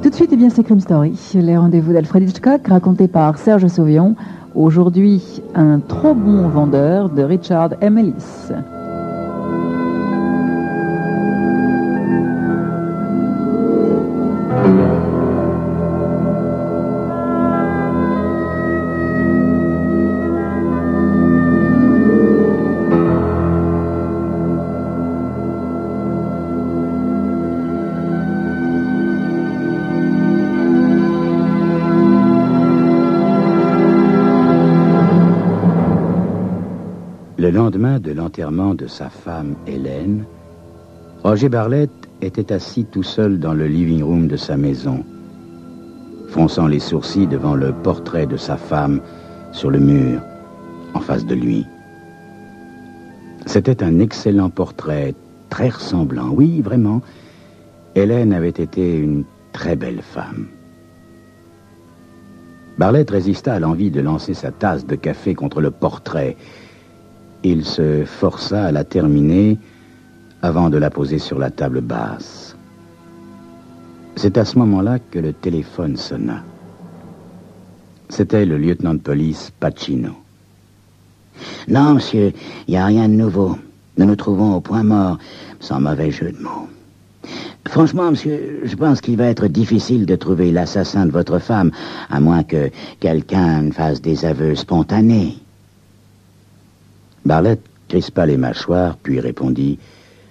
tout de suite, eh bien, c'est Crime Story, les rendez-vous d'Alfred Hitchcock racontés par Serge Sauvion. Aujourd'hui, un trop bon vendeur de Richard M. Ellis. Le lendemain de l'enterrement de sa femme Hélène, Roger Bartlett était assis tout seul dans le living room de sa maison, fronçant les sourcils devant le portrait de sa femme sur le mur, en face de lui. C'était un excellent portrait, très ressemblant. Oui, vraiment, Hélène avait été une très belle femme. Bartlett résista à l'envie de lancer sa tasse de café contre le portrait. Il se força à la terminer avant de la poser sur la table basse. C'est à ce moment-là que le téléphone sonna. C'était le lieutenant de police Pacino. « Non, monsieur, il n'y a rien de nouveau. Nous nous trouvons au point mort, sans mauvais jeu de mots. Franchement, monsieur, je pense qu'il va être difficile de trouver l'assassin de votre femme, à moins que quelqu'un fasse des aveux spontanés. » Bartlett crispa les mâchoires, puis répondit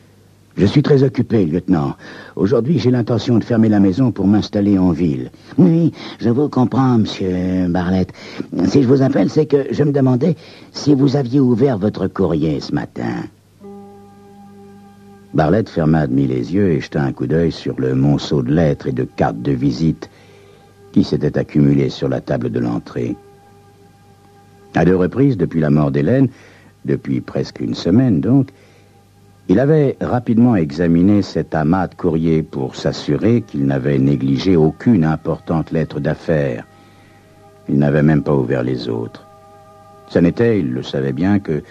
« Je suis très occupé, lieutenant. Aujourd'hui, j'ai l'intention de fermer la maison pour m'installer en ville. » « Oui, je vous comprends, monsieur Bartlett. Si je vous appelle, c'est que je me demandais si vous aviez ouvert votre courrier ce matin. » Bartlett ferma à demi les yeux et jeta un coup d'œil sur le monceau de lettres et de cartes de visite qui s'étaient accumulées sur la table de l'entrée. À 2 reprises, depuis la mort d'Hélène, depuis presque une semaine donc, il avait rapidement examiné cet amas de courrier pour s'assurer qu'il n'avait négligé aucune importante lettre d'affaires. Il n'avait même pas ouvert les autres. Ce n'était, il le savait bien, que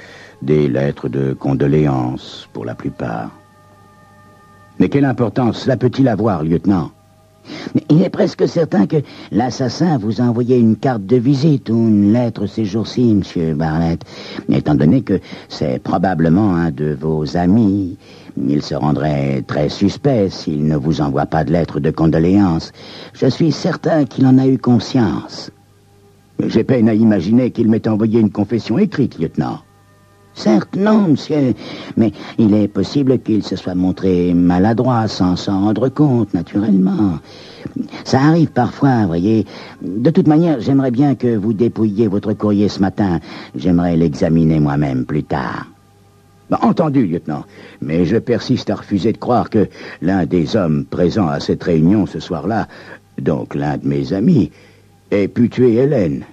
des lettres de condoléances pour la plupart. Mais quelle importance cela peut-il avoir, lieutenant ? Il est presque certain que l'assassin vous a envoyé une carte de visite ou une lettre ces jours-ci, monsieur Bartlett. Étant donné que c'est probablement un de vos amis, il se rendrait très suspect s'il ne vous envoie pas de lettre de condoléances. Je suis certain qu'il en a eu conscience. J'ai peine à imaginer qu'il m'ait envoyé une confession écrite, lieutenant. Certes, non, monsieur, mais il est possible qu'il se soit montré maladroit sans s'en rendre compte, naturellement. Ça arrive parfois, voyez. De toute manière, j'aimerais bien que vous dépouilliez votre courrier ce matin. J'aimerais l'examiner moi-même plus tard. Entendu, lieutenant, mais je persiste à refuser de croire que l'un des hommes présents à cette réunion ce soir-là, donc l'un de mes amis, ait pu tuer Hélène.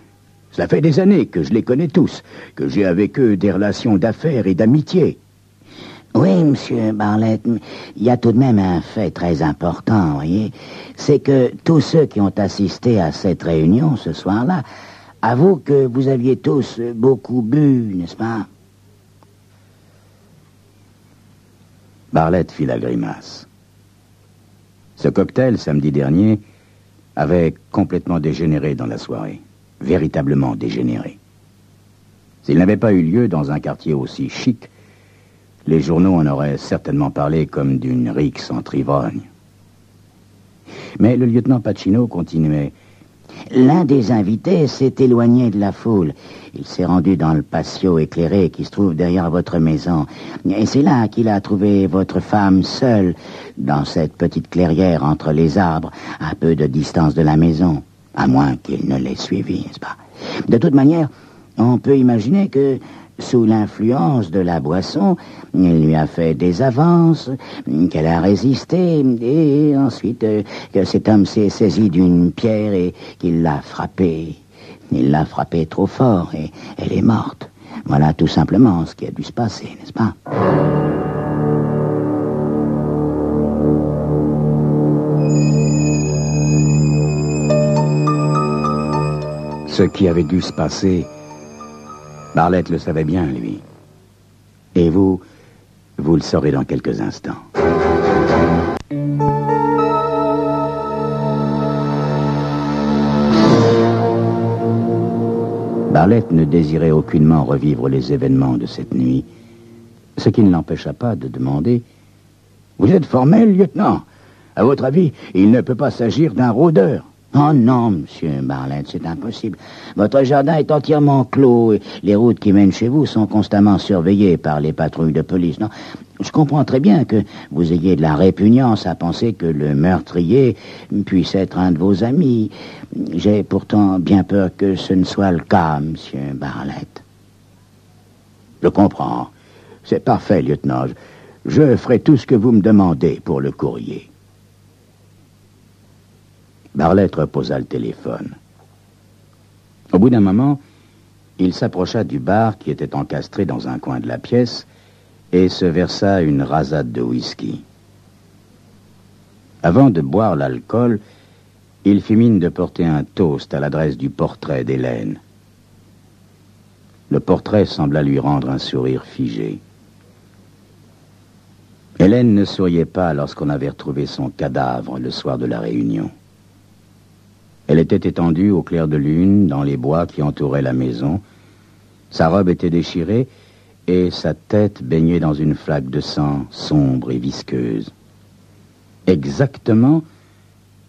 Cela fait des années que je les connais tous, que j'ai avec eux des relations d'affaires et d'amitié. Oui, monsieur Bartlett, il y a tout de même un fait très important, voyez. C'est que tous ceux qui ont assisté à cette réunion ce soir-là avouent que vous aviez tous beaucoup bu, n'est-ce pas? Bartlett fit la grimace. Ce cocktail, samedi dernier, avait complètement dégénéré dans la soirée. Véritablement dégénéré. S'il n'avait pas eu lieu dans un quartier aussi chic, les journaux en auraient certainement parlé comme d'une rixe entre ivrognes. Mais le lieutenant Pacino continuait. L'un des invités s'est éloigné de la foule. Il s'est rendu dans le patio éclairé qui se trouve derrière votre maison. Et c'est là qu'il a trouvé votre femme seule, dans cette petite clairière entre les arbres, à peu de distance de la maison. À moins qu'il ne l'ait suivi, n'est-ce pas? De toute manière, on peut imaginer que, sous l'influence de la boisson, il lui a fait des avances, qu'elle a résisté, et ensuite que cet homme s'est saisi d'une pierre et qu'il l'a frappée. Il l'a frappée trop fort et elle est morte. Voilà tout simplement ce qui a dû se passer, n'est-ce pas? Ce qui avait dû se passer, Bartlett le savait bien, lui. Et vous le saurez dans quelques instants. Barlett ne désirait aucunement revivre les événements de cette nuit, ce qui ne l'empêcha pas de demander « Vous êtes formel, lieutenant? À votre avis, il ne peut pas s'agir d'un rôdeur ?» Oh non, monsieur Barlett, c'est impossible. Votre jardin est entièrement clos et les routes qui mènent chez vous sont constamment surveillées par les patrouilles de police. Non, je comprends très bien que vous ayez de la répugnance à penser que le meurtrier puisse être un de vos amis. J'ai pourtant bien peur que ce ne soit le cas, monsieur Barlett. Je comprends. C'est parfait, lieutenant. Je ferai tout ce que vous me demandez pour le courrier. Barlett reposa le téléphone. Au bout d'un moment, il s'approcha du bar qui était encastré dans un coin de la pièce et se versa une rasade de whisky. Avant de boire l'alcool, il fit mine de porter un toast à l'adresse du portrait d'Hélène. Le portrait sembla lui rendre un sourire figé. Hélène ne souriait pas lorsqu'on avait retrouvé son cadavre le soir de la réunion. Elle était étendue au clair de lune dans les bois qui entouraient la maison. Sa robe était déchirée et sa tête baignée dans une flaque de sang sombre et visqueuse. Exactement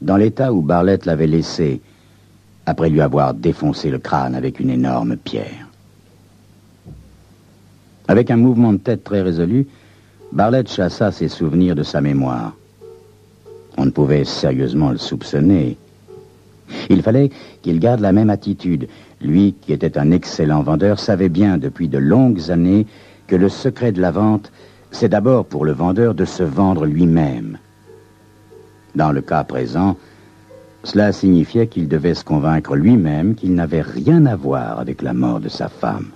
dans l'état où Barlett l'avait laissée, après lui avoir défoncé le crâne avec une énorme pierre. Avec un mouvement de tête très résolu, Barlett chassa ses souvenirs de sa mémoire. On ne pouvait sérieusement le soupçonner. Il fallait qu'il garde la même attitude. Lui, qui était un excellent vendeur, savait bien depuis de longues années que le secret de la vente, c'est d'abord pour le vendeur de se vendre lui-même. Dans le cas présent, cela signifiait qu'il devait se convaincre lui-même qu'il n'avait rien à voir avec la mort de sa femme.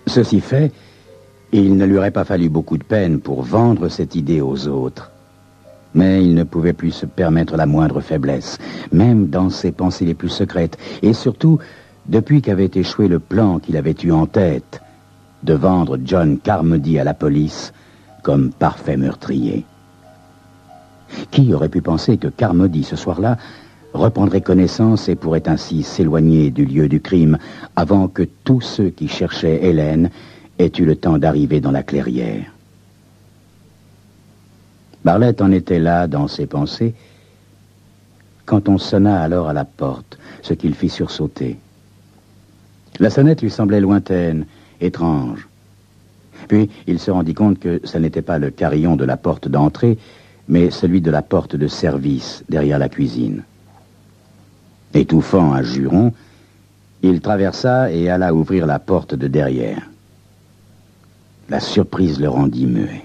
Ceci fait, il ne lui aurait pas fallu beaucoup de peine pour vendre cette idée aux autres. Mais il ne pouvait plus se permettre la moindre faiblesse, même dans ses pensées les plus secrètes, et surtout depuis qu'avait échoué le plan qu'il avait eu en tête de vendre John Carmody à la police comme parfait meurtrier. Qui aurait pu penser que Carmody, ce soir-là, reprendrait connaissance et pourrait ainsi s'éloigner du lieu du crime avant que tous ceux qui cherchaient Hélène aient eu le temps d'arriver dans la clairière? Barlett en était là dans ses pensées quand on sonna alors à la porte, ce qu'il fit sursauter. La sonnette lui semblait lointaine, étrange. Puis il se rendit compte que ce n'était pas le carillon de la porte d'entrée, mais celui de la porte de service derrière la cuisine. Étouffant un juron, il traversa et alla ouvrir la porte de derrière. La surprise le rendit muet.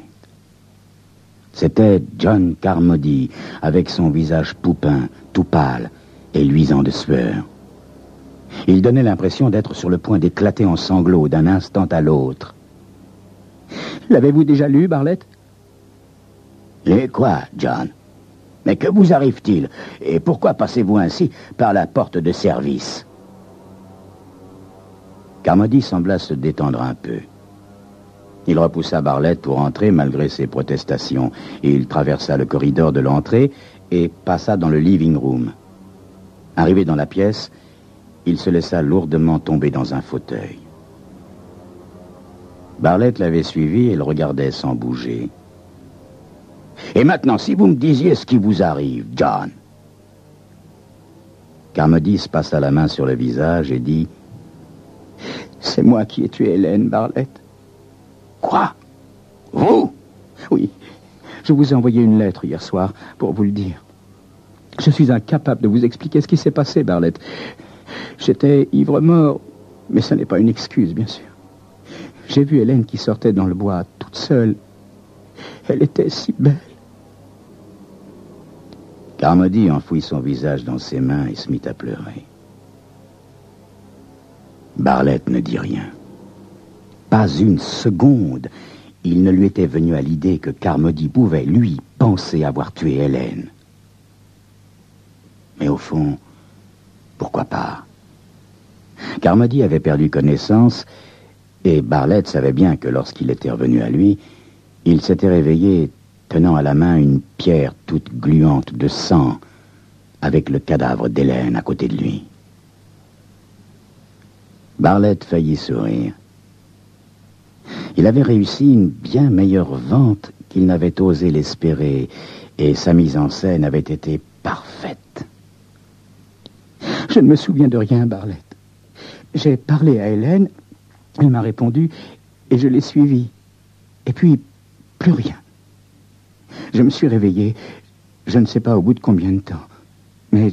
C'était John Carmody, avec son visage poupin, tout pâle et luisant de sueur. Il donnait l'impression d'être sur le point d'éclater en sanglots d'un instant à l'autre. « L'avez-vous déjà lu, Barlett ?»« Et quoi, John? Mais que vous arrive-t-il? Et pourquoi passez-vous ainsi par la porte de service ?» Carmody sembla se détendre un peu. Il repoussa Barlett pour entrer malgré ses protestations. Il traversa le corridor de l'entrée et passa dans le living room. Arrivé dans la pièce, il se laissa lourdement tomber dans un fauteuil. Barlett l'avait suivi et le regardait sans bouger. « Et maintenant, si vous me disiez ce qui vous arrive, John ?» Carmody se passa la main sur le visage et dit « C'est moi qui ai tué Hélène, Barlett. » Quoi? Vous? Oui, je vous ai envoyé une lettre hier soir pour vous le dire. Je suis incapable de vous expliquer ce qui s'est passé, Barlett. J'étais ivre-mort, mais ce n'est pas une excuse, bien sûr. J'ai vu Hélène qui sortait dans le bois, toute seule. Elle était si belle. Carmody enfouit son visage dans ses mains et se mit à pleurer. Barlett ne dit rien. Pas une seconde, il ne lui était venu à l'idée que Carmody pouvait, lui, penser avoir tué Hélène. Mais au fond, pourquoi pas? Carmody avait perdu connaissance, et Barlett savait bien que lorsqu'il était revenu à lui, il s'était réveillé tenant à la main une pierre toute gluante de sang, avec le cadavre d'Hélène à côté de lui. Bartlett faillit sourire. Il avait réussi une bien meilleure vente qu'il n'avait osé l'espérer, et sa mise en scène avait été parfaite. Je ne me souviens de rien, Bartlett. J'ai parlé à Hélène, elle m'a répondu, et je l'ai suivie. Et puis, plus rien. Je me suis réveillé, je ne sais pas au bout de combien de temps, mais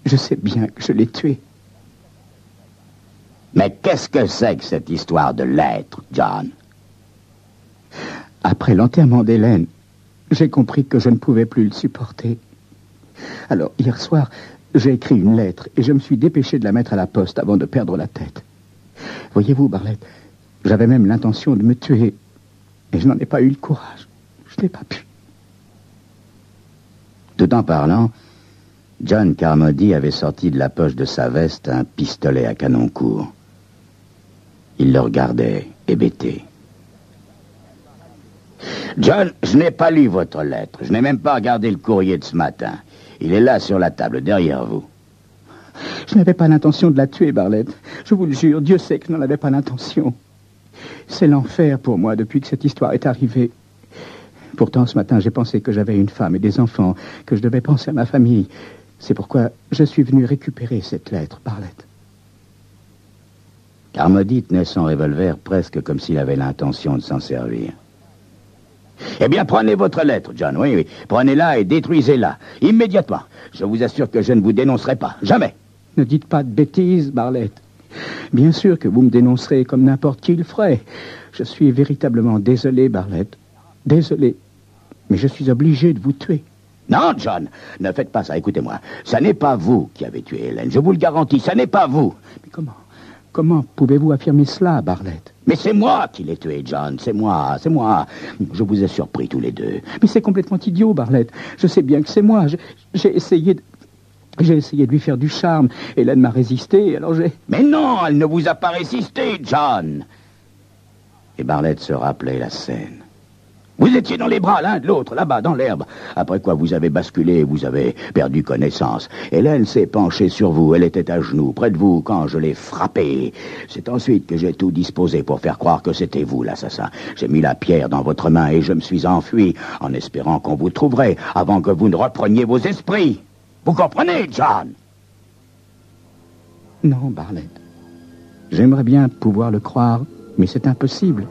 je sais bien que je l'ai tué. Mais qu'est-ce que c'est que cette histoire de lettres, John? Après l'enterrement d'Hélène, j'ai compris que je ne pouvais plus le supporter. Alors, hier soir, j'ai écrit une lettre et je me suis dépêché de la mettre à la poste avant de perdre la tête. Voyez-vous, Bartlett, j'avais même l'intention de me tuer et je n'en ai pas eu le courage. Je n'ai pas pu. Tout en parlant, John Carmody avait sorti de la poche de sa veste un pistolet à canon court. Il le regardait, hébété. John, je n'ai pas lu votre lettre. Je n'ai même pas regardé le courrier de ce matin. Il est là sur la table, derrière vous. Je n'avais pas l'intention de la tuer, Bartlett. Je vous le jure, Dieu sait que je n'en avais pas l'intention. C'est l'enfer pour moi depuis que cette histoire est arrivée. Pourtant, ce matin, j'ai pensé que j'avais une femme et des enfants, que je devais penser à ma famille. C'est pourquoi je suis venu récupérer cette lettre, Bartlett. Carmody tenait son revolver presque comme s'il avait l'intention de s'en servir. Eh bien, prenez votre lettre, John, oui. Prenez-la et détruisez-la, immédiatement. Je vous assure que je ne vous dénoncerai pas, jamais. Ne dites pas de bêtises, Bartlett. Bien sûr que vous me dénoncerez comme n'importe qui le ferait. Je suis véritablement désolé, Bartlett. Désolé. Mais je suis obligé de vous tuer. Non, John, ne faites pas ça, écoutez-moi. Ça n'est pas vous qui avez tué Hélène, je vous le garantis, ça n'est pas vous. Mais comment pouvez-vous affirmer cela, Bartlett? Mais c'est moi qui l'ai tué, John, c'est moi. Je vous ai surpris tous les deux. Mais c'est complètement idiot, Bartlett. Je sais bien que c'est moi. J'ai essayé de lui faire du charme. Hélène m'a résisté, alors j'ai... Mais non, elle ne vous a pas résisté, John. Et Bartlett se rappelait la scène. Vous étiez dans les bras l'un de l'autre, là-bas, dans l'herbe. Après quoi, vous avez basculé, vous avez perdu connaissance. Hélène s'est penchée sur vous, elle était à genoux, près de vous, quand je l'ai frappée. C'est ensuite que j'ai tout disposé pour faire croire que c'était vous, l'assassin. J'ai mis la pierre dans votre main et je me suis enfui, en espérant qu'on vous trouverait, avant que vous ne repreniez vos esprits. Vous comprenez, John? Non, Bartlett. J'aimerais bien pouvoir le croire, mais c'est impossible.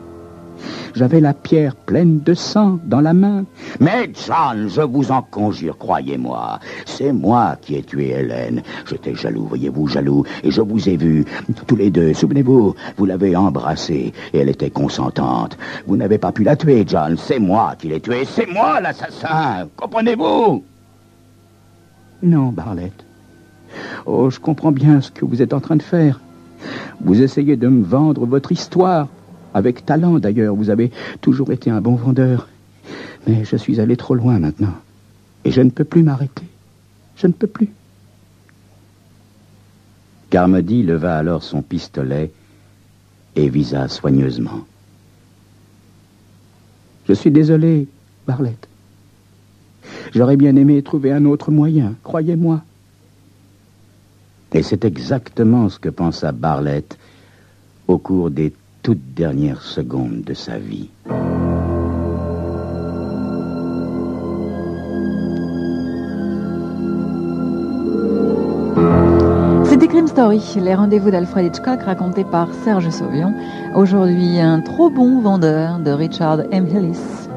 J'avais la pierre pleine de sang dans la main. Mais John, je vous en conjure, croyez-moi. C'est moi qui ai tué Hélène. J'étais jaloux, voyez-vous, jaloux. Et je vous ai vus, tous les deux. Souvenez-vous, vous l'avez embrassée et elle était consentante. Vous n'avez pas pu la tuer, John. C'est moi qui l'ai tuée. C'est moi l'assassin. Comprenez-vous? Non, Bartlett. Oh, je comprends bien ce que vous êtes en train de faire. Vous essayez de me vendre votre histoire. Avec talent, d'ailleurs, vous avez toujours été un bon vendeur. Mais je suis allé trop loin maintenant. Et je ne peux plus m'arrêter. Je ne peux plus. Carmody leva alors son pistolet et visa soigneusement. Je suis désolé, Bartlett. J'aurais bien aimé trouver un autre moyen, croyez-moi. Et c'est exactement ce que pensa Bartlett au cours des toutes dernières secondes de sa vie. C'était Crime Story, les rendez-vous d'Alfred Hitchcock racontés par Serge Sauvion. Aujourd'hui, un trop bon vendeur de Richard M. Hillis.